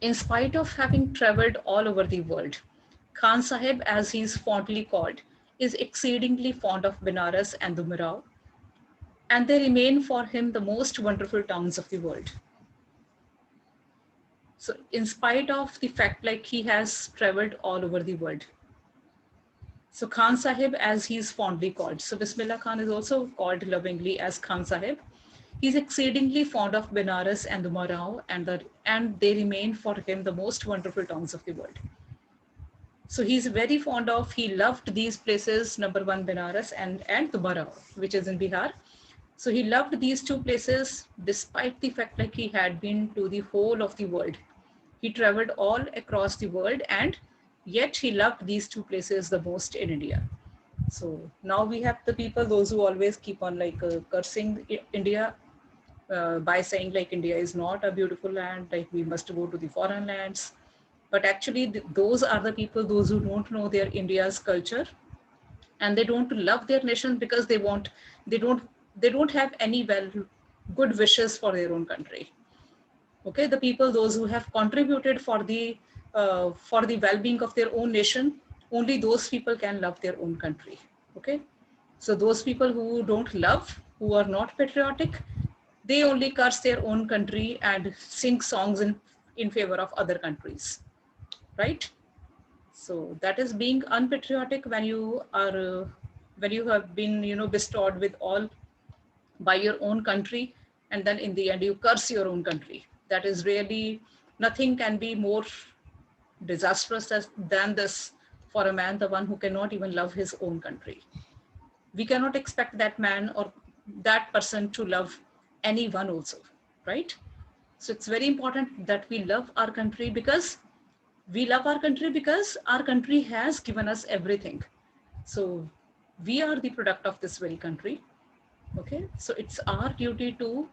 In spite of having traveled all over the world, Khan Sahib, as he is fondly called, is exceedingly fond of Benares and Dumarao, and they remain for him the most wonderful towns of the world. So, in spite of the fact like he has traveled all over the world, so Khan Sahib, as he is fondly called, so Bismillah Khan is also called lovingly as Khan Sahib. He's exceedingly fond of Benares and Dumarao, and they remain for him the most wonderful towns of the world. So he's very fond of, he loved these places, number one, Benares and Dumarao, which is in Bihar. So he loved these two places despite the fact like he had been to the whole of the world. He traveled all across the world, and yet he loved these two places the most in India. So now we have the people, those who always keep on like cursing India by saying like India is not a beautiful land, like we must go to the foreign lands. But actually, those are the people, those who don't know their India's culture, and they don't love their nation because they don't, they don't have any good wishes for their own country. Okay, the people, those who have contributed for the well-being of their own nation, only those people can love their own country. Okay, so those people who don't love, who are not patriotic, they only curse their own country and sing songs in favor of other countries, right? So that is being unpatriotic when you are when you have been, you know, bestowed with all by your own country, and then in the end you curse your own country. That is really, nothing can be more disastrous than this for a man, the one who cannot even love his own country. We cannot expect that man or that person to love anyone also, right? So it's very important that we love our country, because we love our country because our country has given us everything. So we are the product of this very country. Okay, so it's our duty to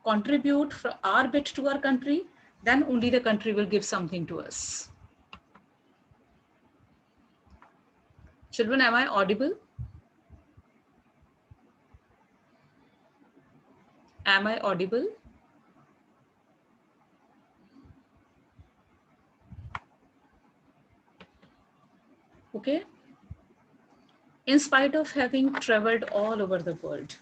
contribute for our bit to our country, then only the country will give something to us. Children, am I audible? Am I audible? Okay. In spite of having traveled all over the world,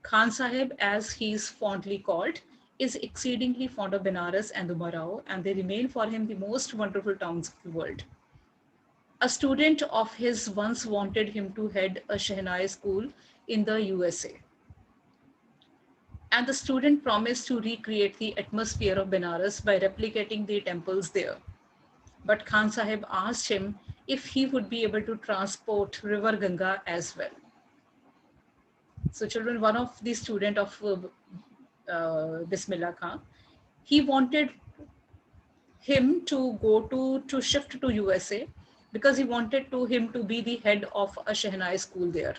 Khan Sahib, as he is fondly called, is exceedingly fond of Benares and Dumarao, and they remain for him the most wonderful towns of the world. A student of his once wanted him to head a Shehnai school in the USA. And the student promised to recreate the atmosphere of Benares by replicating the temples there. But Khan Sahib asked him if he would be able to transport River Ganga as well. So children, one of the student of Bismillah Khan, he wanted him to go to shift to USA because he wanted him to be the head of a Shehnai school there.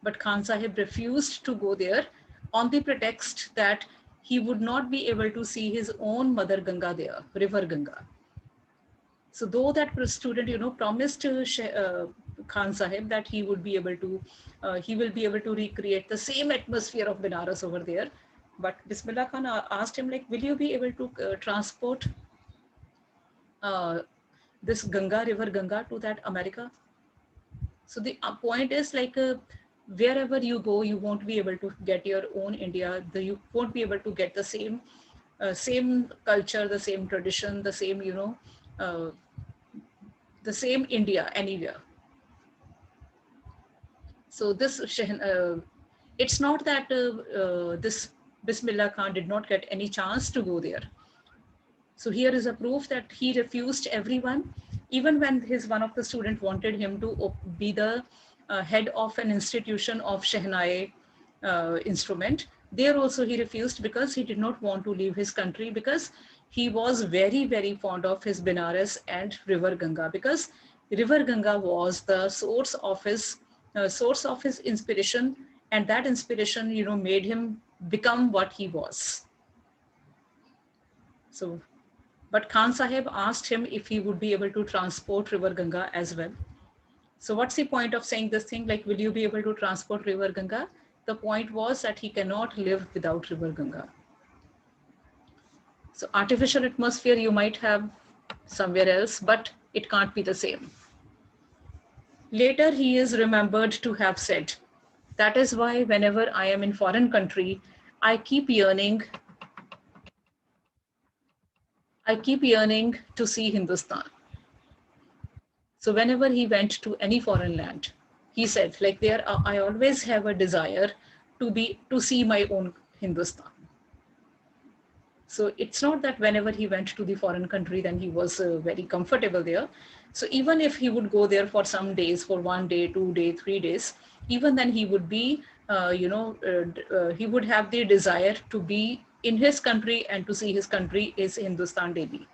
But Khan Sahib refused to go there on the pretext that he would not be able to see his own mother Ganga there, River Ganga. So though that student, you know, promised Khan Sahib that he would be able to, he will be able to recreate the same atmosphere of Benares over there. But Bismillah Khan asked him like, will you be able to transport this Ganga, River Ganga to that America? So the point is like, wherever you go, you won't be able to get your own India. You won't be able to get the same culture, the same tradition, the same, you know, the same India anywhere. So this, it's not that this Bismillah Khan did not get any chance to go there. So here is a proof that he refused everyone, even when one of the students wanted him to be the head of an institution of Shehnai instrument. There also he refused because he did not want to leave his country, because he was very, very fond of his Benares and River Ganga, because River Ganga was the source of his inspiration, and that inspiration, you know, made him become what he was. So, but Khan Sahib asked him if he would be able to transport River Ganga as well. So what's the point of saying this thing? Like, will you be able to transport River Ganga? The point was that he cannot live without River Ganga. So artificial atmosphere you might have somewhere else, but it can't be the same. Later, he is remembered to have said, that is why whenever I am in foreign country, I keep yearning to see Hindustan. So whenever he went to any foreign land, he said, like I always have a desire to see my own Hindustan. So it's not that whenever he went to the foreign country, then he was very comfortable there. So even if he would go there for some days, for 1 day, 2 days, 3 days, even then he would be, he would have the desire to be in his country and to see his country is Hindustan daily.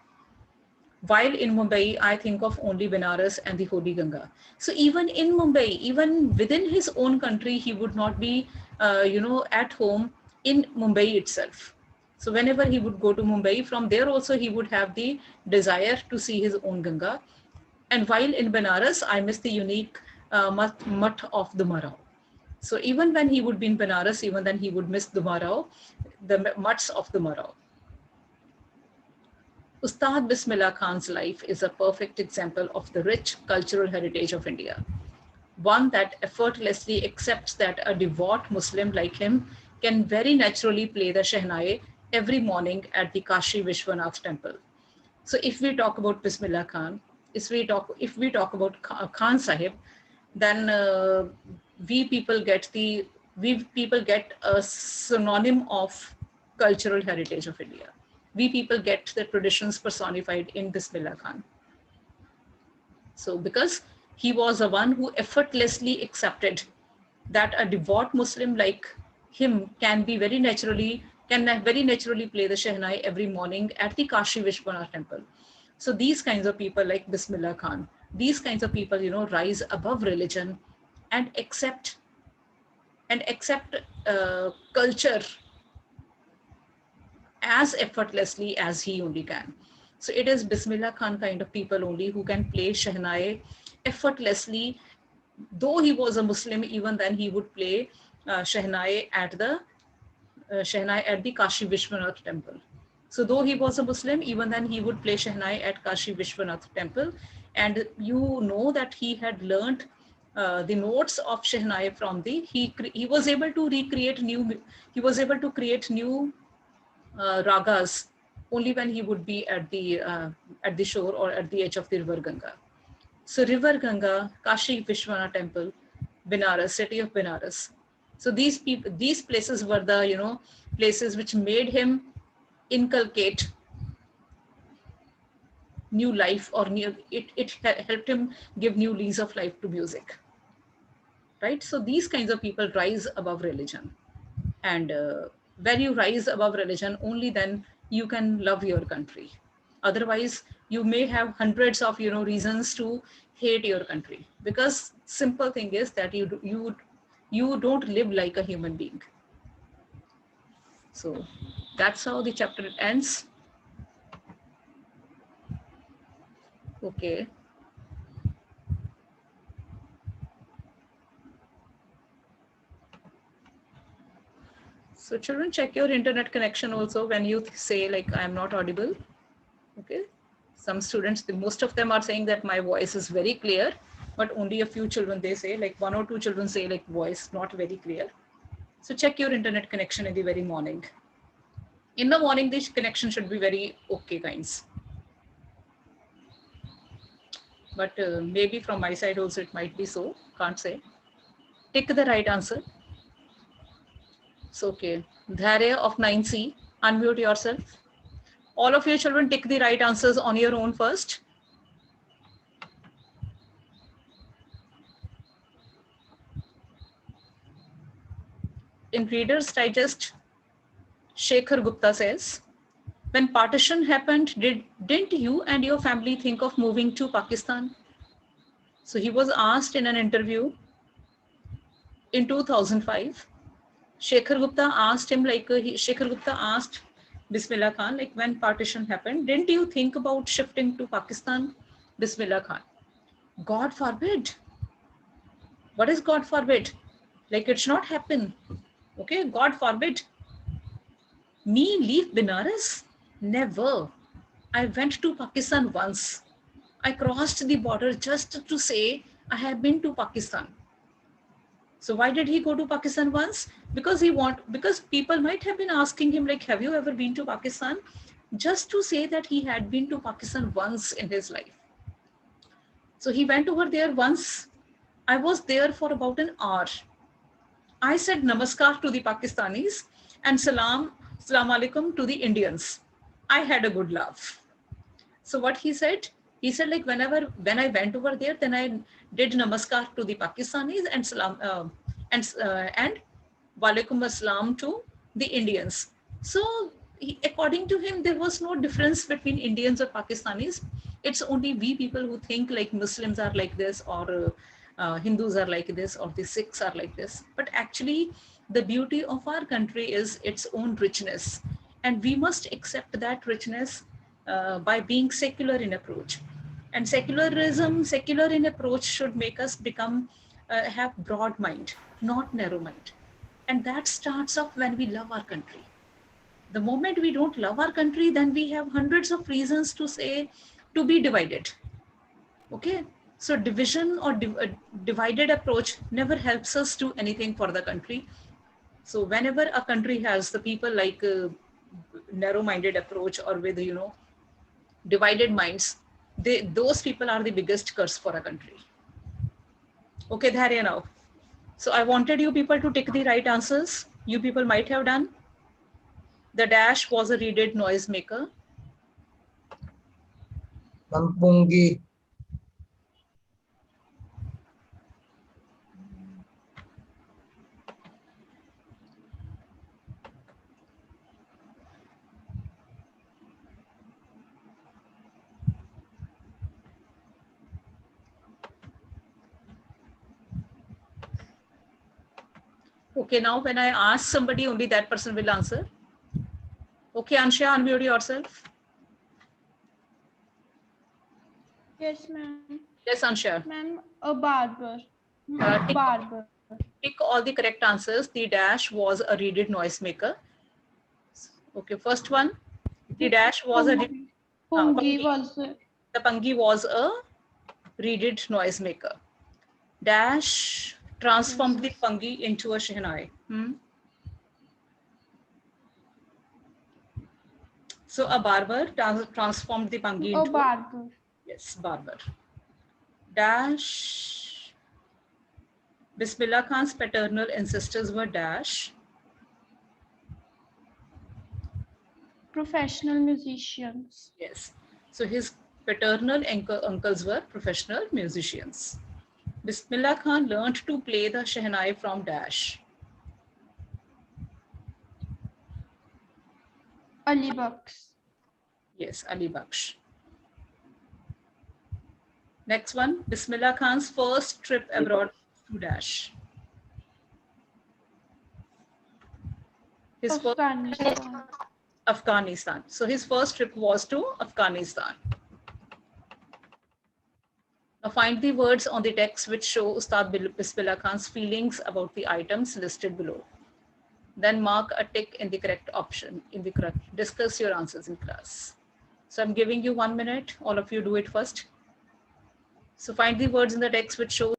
While in Mumbai, I think of only Benares and the Holy Ganga. So even in Mumbai, even within his own country, he would not be, at home in Mumbai itself. So whenever he would go to Mumbai, from there also he would have the desire to see his own Ganga. And while in Benares, I miss the unique mutt of the Marao. So even when he would be in Benares, even then he would miss the Marao, the mutts of the Marao. Ustad Bismillah Khan's life is a perfect example of the rich cultural heritage of India. One that effortlessly accepts that a devout Muslim like him can very naturally play the Shehnai every morning at the Kashi Vishwanath temple. So if we talk about Bismillah Khan, if we talk about Khan Sahib, then we people get a synonym of cultural heritage of India. We people get the traditions personified in Bismillah Khan. So because he was the one who effortlessly accepted that a devout Muslim like him can very naturally play the Shehnai every morning at the Kashi Vishwanath temple. So these kinds of people like Bismillah Khan, these kinds of people, rise above religion and accept culture as effortlessly as he only can. So it is Bismillah Khan kind of people only who can play Shehnai effortlessly. Though he was a Muslim, even then he would play Shehnai at the Kashi Vishwanath temple. So though he was a Muslim, even then he would play Shehnai at Kashi Vishwanath temple. And you know that he had learned the notes of Shehnai from he was able to create new ragas only when he would be at the shore or at the edge of the river Ganga. So river Ganga, Kashi Vishwanath temple, Benares, city of Benares. So these places were the places which made him inculcate new life, or it helped him give new lease of life to music, right? So these kinds of people rise above religion, and when you rise above religion, only then you can love your country. Otherwise you may have hundreds of reasons to hate your country, because simple thing is that you don't live like a human being. So that's how the chapter ends. Okay. So children, check your internet connection also when you say like I'm not audible. Okay. Some students, most of them are saying that my voice is very clear, but only a few children, they say, like 1 or 2 children say like voice not very clear. So check your internet connection in the very morning. In the morning, this connection should be very okay kinds. But maybe from my side also it might be so, can't say. Tick the right answer. So okay, Dharya of 9C, unmute yourself. All of you children tick the right answers on your own first. In Reader's Digest, Shekhar Gupta says, when partition happened, didn't you and your family think of moving to Pakistan? So he was asked in an interview in 2005. Shekhar Gupta asked him, Shekhar Gupta asked Bismillah Khan, like when partition happened, didn't you think about shifting to Pakistan? Bismillah Khan, God forbid. What is God forbid? Like it should not happen. Okay, God forbid. Me leave Benares? Never. I went to Pakistan once. I crossed the border just to say I have been to Pakistan. So why did he go to Pakistan once? Because people might have been asking him like, have you ever been to Pakistan? Just to say that he had been to Pakistan once in his life. So he went over there once. I was there for about an hour. I said namaskar to the Pakistanis and salam alaikum to the Indians. I had a good laugh. So what he said like when I went over there, then I did namaskar to the Pakistanis and and walaikum assalam to the Indians. So according to him, there was no difference between Indians or Pakistanis. It's only we people who think like Muslims are like this, or Hindus are like this, or the Sikhs are like this. But actually, the beauty of our country is its own richness, and we must accept that richness by being secular in approach. And secular in approach should make us become have broad mind, not narrow mind. And that starts off when we love our country. The moment we don't love our country, then we have hundreds of reasons to say to be divided. Okay, so division or divided approach never helps us do anything for the country. So whenever a country has the people like narrow-minded approach, or with divided minds, those people are the biggest curse for a country. Okay, Dharya, now. So I wanted you people to take the right answers. You people might have done. The dash was a reeded noisemaker. Mampungi. Okay, now when I ask somebody, only that person will answer. Okay, Ansha, unmute yourself. Yes, ma'am. Yes, Ansha. Ma'am, a barber. Tick, Barber. tick all the correct answers. The dash was a reeded noisemaker. Okay, first one. The dash was a Pungi was the pangi was a reeded noisemaker. Dash transformed the pangi into a shehnai. So a barber transformed the pangi into a barber. Yes, barber. Dash. Bismillah Khan's paternal ancestors were dash. Professional musicians. Yes. So his paternal uncles were professional musicians. Bismillah Khan learned to play the shehnai from dash. Ali Baksh. Yes, Ali Baksh. Next one, Bismillah Khan's first trip abroad to dash. His Afghanistan. Afghanistan. So his first trip was to Afghanistan. Now find the words on the text which show Ustad Bismillah Khan's feelings about the items listed below. Then mark a tick in the correct option, discuss your answers in class. So I'm giving you 1 minute. All of you do it first. So find the words in the text which show.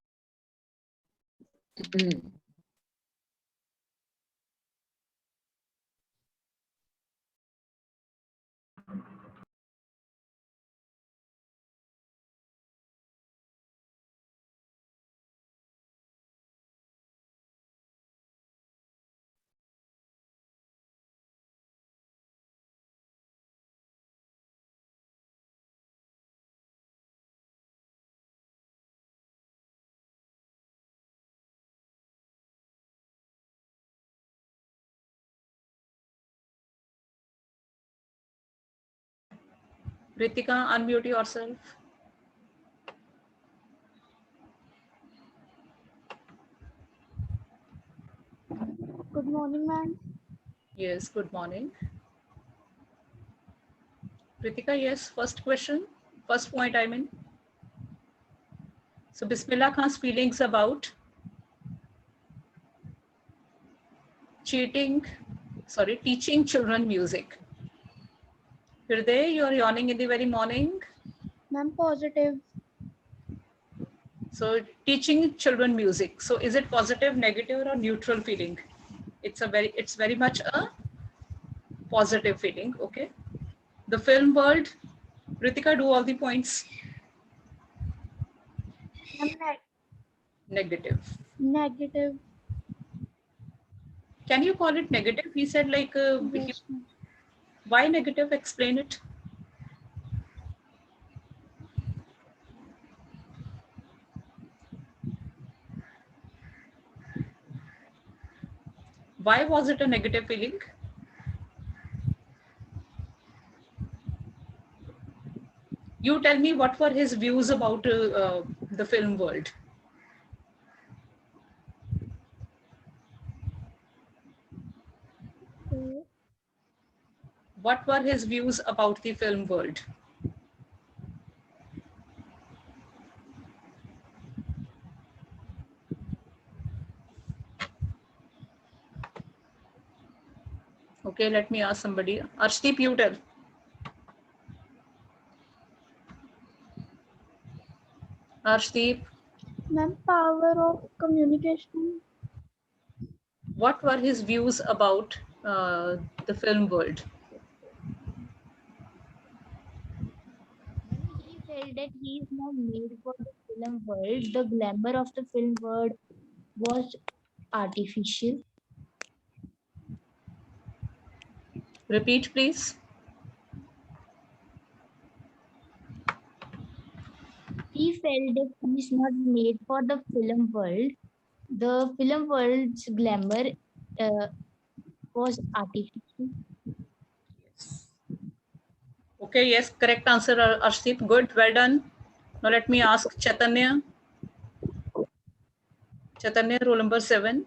Ritika, unmute yourself. Good morning, ma'am. Yes, good morning. Ritika, yes, first question, first point I mean. So Bismillah Khan's feelings about teaching children music. Hirday, you are yawning in the very morning. Ma'am, positive. So teaching children music. So is it positive, negative, or neutral feeling? It's very much a positive feeling. Okay. The film world. Ritika, do all the points. Ma'am, Negative. negative. Can you call it negative? He said like, Yes, ma'am. why negative? Explain it. Why was it a negative feeling? You tell me what were his views about the film world. Okay. What were his views about the film world? Okay, let me ask somebody. Arshdeep, you tell. Arshdeep, Ma'am, power of communication. what were his views about the film world? He felt that he is not made for the film world. The glamour of the film world was artificial. Repeat, please. He felt that he is not made for the film world. The film world's glamour was artificial. Okay, yes, correct answer, Arshdeep. Good, well done. Now let me ask Chaitanya. Chaitanya, roll number 7.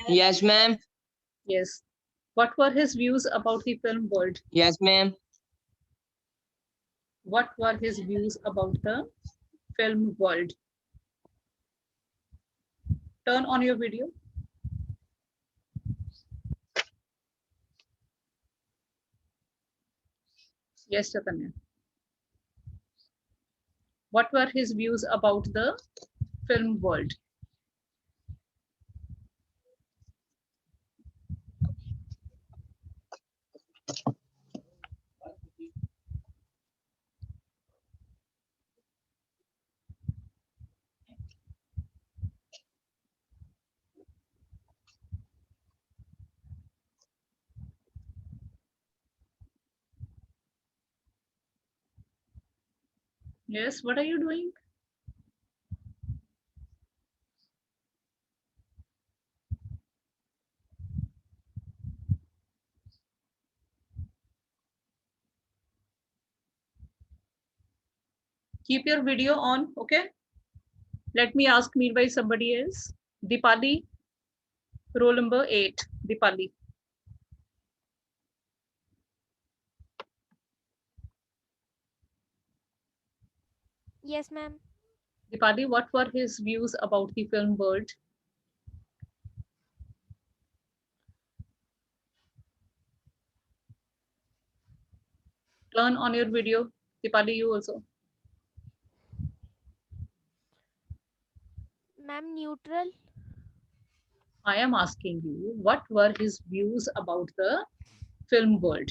Yes, ma'am. Yes. What were his views about the film world? Yes, ma'am. What were his views about the film world? Turn on your video. Yes, Chaitanya. What were his views about the film world? Yes, what are you doing? Keep your video on, okay? Let me ask meanwhile somebody else. Dipali, roll number 8. Dipali. Yes, ma'am. Dipali, what were his views about the film world? Turn on your video. Dipali, you also. Ma'am, neutral. I am asking you, what were his views about the film world?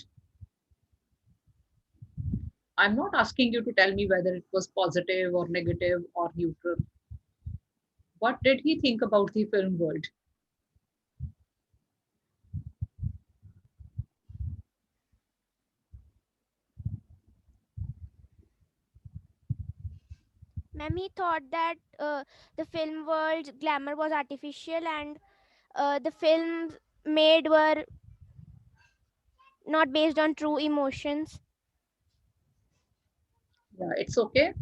I'm not asking you to tell me whether it was positive or negative or neutral. What did he think about the film world? Ma'am, he thought that the film world's glamour was artificial and the films made were not based on true emotions. Yeah, it's okay.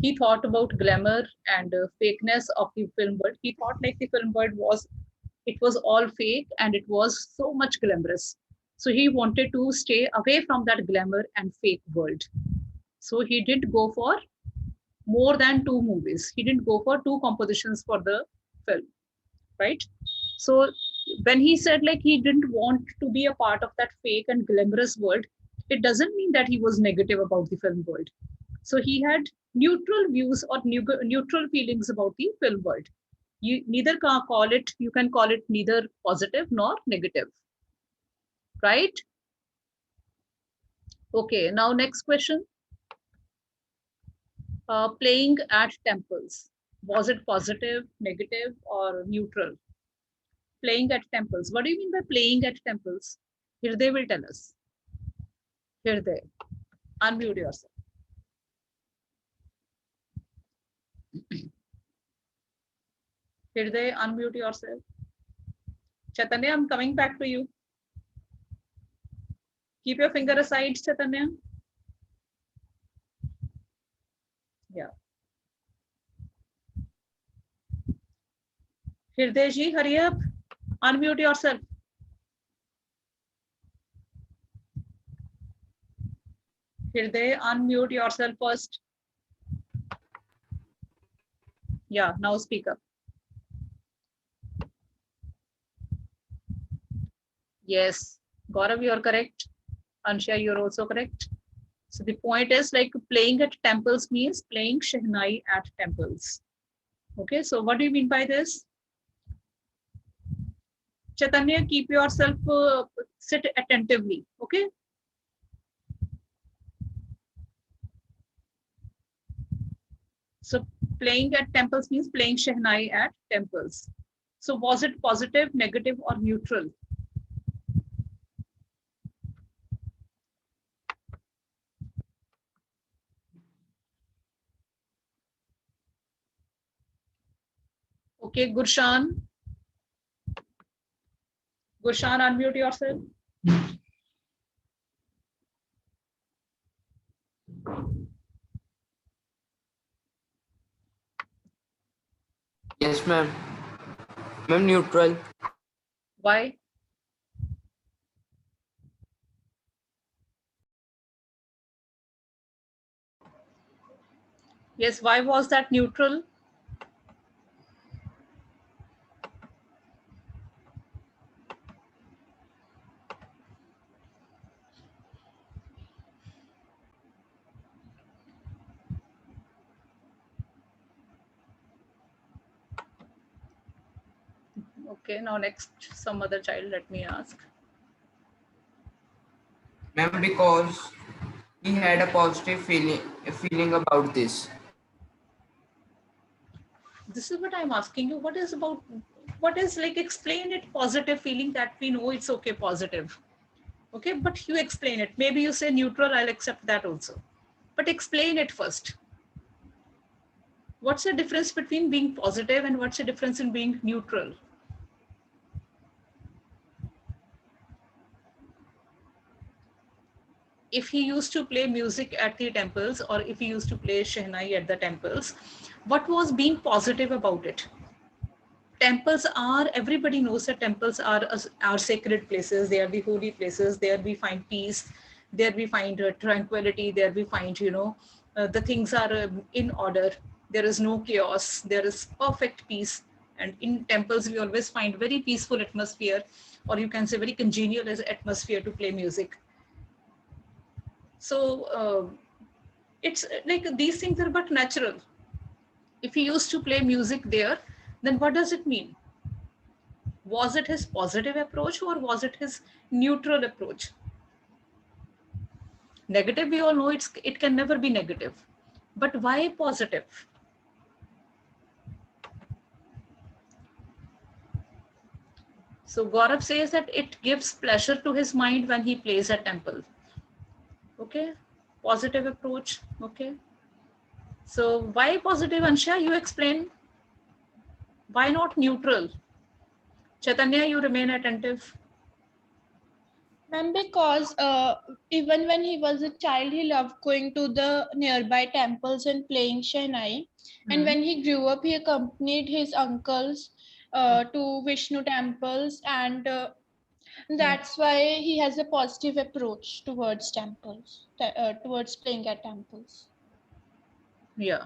He thought about glamour and fakeness of the film world. He thought like the film world it was all fake and it was so much glamorous. So he wanted to stay away from that glamour and fake world. So he did go for more than 2 movies. He didn't go for 2 compositions for the film, right? So when he said like he didn't want to be a part of that fake and glamorous world, it doesn't mean that he was negative about the film world. So he had neutral views or neutral feelings about the film world. You neither can call it, you can call it neither positive nor negative, right? Okay, now next question. Playing at temples. Was it positive, negative, or neutral? Playing at temples. What do you mean by playing at temples? Hirday will tell us. Hirday, unmute yourself. Hirday, unmute yourself. Chaitanya, I'm coming back to you. Keep your finger aside, Chaitanya. Yeah. Hirday ji, hurry up. Unmute yourself. Hirday, unmute yourself first. Yeah, now speak up. Yes, Gaurav, you are correct. Ansha, you're also correct. So the point is like playing at temples means playing Shehnai at temples. Okay, so what do you mean by this? Chaitanya, keep yourself, sit attentively, okay? So playing at temples means playing Shehnai at temples. So was it positive, negative, or neutral? Okay, Gurshan. Gurshan, unmute yourself. Yes, ma'am. Ma'am, neutral. Why? Yes, why was that neutral? Okay, now next, some other child, let me ask. Ma'am, because he had a positive feeling about this. This is what I'm asking you. What is about, what is like, explain it positive feeling that we know it's okay, positive. Okay, but you explain it. Maybe you say neutral, I'll accept that also. But explain it first. What's the difference between being positive and what's the difference in being neutral? If he used to play music at the temples or if he used to play Shehnai at the temples, what was being positive about it? Temples are, everybody knows that temples are sacred places. They are the holy places. There we find peace. There we find tranquility. There we find, the things are in order. There is no chaos. There is perfect peace. And in temples, we always find very peaceful atmosphere, or you can say very congenial as atmosphere to play music. So it's like these things are but natural. If he used to play music there, then what does it mean? Was it his positive approach or was it his neutral approach? Negative, we all know it can never be negative. But why positive? So Gaurav says that it gives pleasure to his mind when he plays at temple. Okay, positive approach. Okay. So why positive, Ansha? You explain. Why not neutral? Chaitanya, you remain attentive. Ma'am, because even when he was a child, he loved going to the nearby temples and playing Shehnai. And when he grew up, he accompanied his uncles to Vishnu temples, and that's why he has a positive approach towards temples, towards playing at temples. Yeah.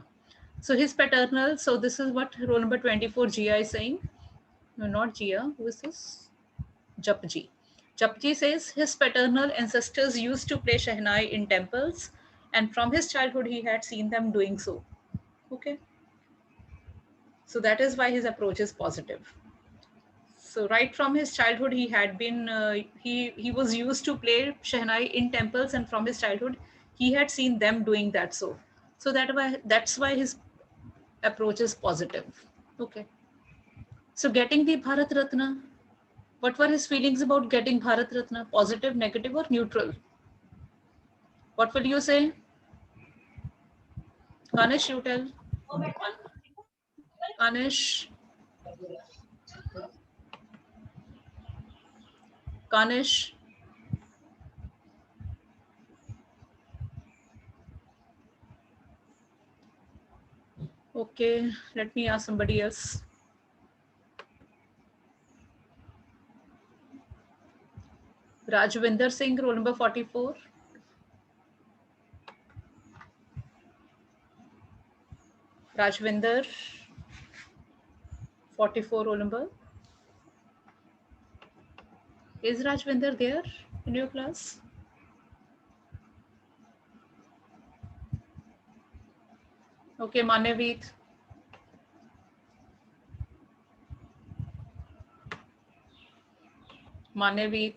So his paternal, so this is what roll number 24 Gia is saying. No, not Gia. Who is this? Japji. Japji says his paternal ancestors used to play Shehnai in temples, and from his childhood he had seen them doing so. Okay. So that is why his approach is positive. So right from his childhood, he had been he was used to play Shehnai in temples, and from his childhood, he had seen them doing that. So that's why his approach is positive. Okay. So getting the Bharat Ratna, what were his feelings about getting Bharat Ratna? Positive, negative, or neutral? What will you say? Anish, you tell. Anish, Kanish. Okay, let me ask somebody else. Rajwinder Singh, roll number 44. Rajwinder, 44 roll number. Is Rajwinder there in your class? Okay, Maneveet. Maneveet.